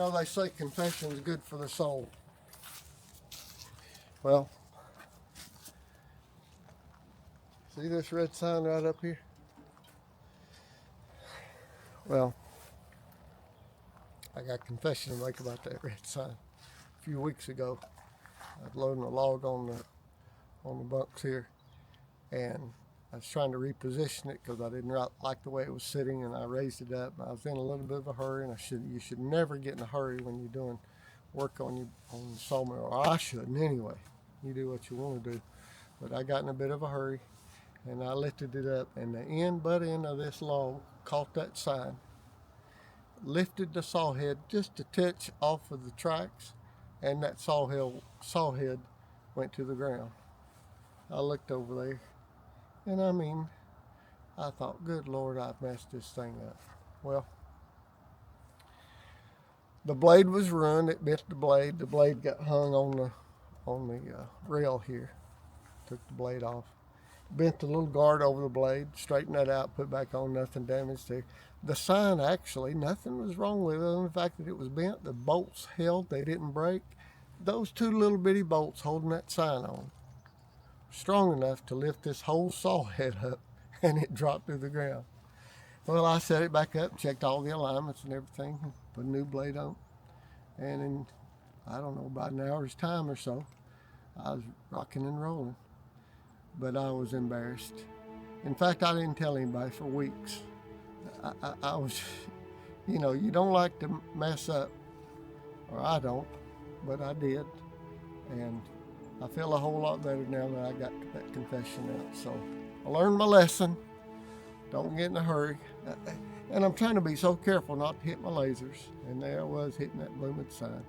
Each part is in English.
know, they say confession is good for the soul. Well, see this red sign right up here? Well, I got confession to make about that red sign. A few weeks ago, I was loading a log on the bunks here, and I was trying to reposition it because I didn't like the way it was sitting, and I raised it up. I was in a little bit of a hurry, and you should never get in a hurry when you're doing work on the sawmill, or I shouldn't anyway. You do what you want to do. But I got in a bit of a hurry, and I lifted it up, and the butt end of this log caught that sign, lifted the saw head just a touch off of the tracks, and that saw head went to the ground. I looked over there, and I thought, good Lord, I've messed this thing up. Well, the blade was ruined. It bent the blade. The blade got hung on the rail here. Took the blade off. Bent the little guard over the blade, straightened that out, put back on, nothing damaged there. The sign, actually, nothing was wrong with it other than the fact that it was bent. The bolts held, they didn't break. Those two little bitty bolts holding that sign on, strong enough to lift this whole saw head up, and it dropped to the ground. Well, I set it back up, checked all the alignments and everything, put a new blade on, and in, I don't know, about an hour's time or so, I was rocking and rolling. But I was embarrassed. In fact, I didn't tell anybody for weeks. I was, you know, you don't like to mess up, or I don't, but I did. And I feel a whole lot better now that I got that confession out. So I learned my lesson. Don't get in a hurry. And I'm trying to be so careful not to hit my lasers. And there I was hitting that blooming sign.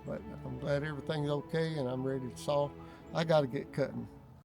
But I'm glad everything's okay, and I'm ready to saw. I got to get cutting.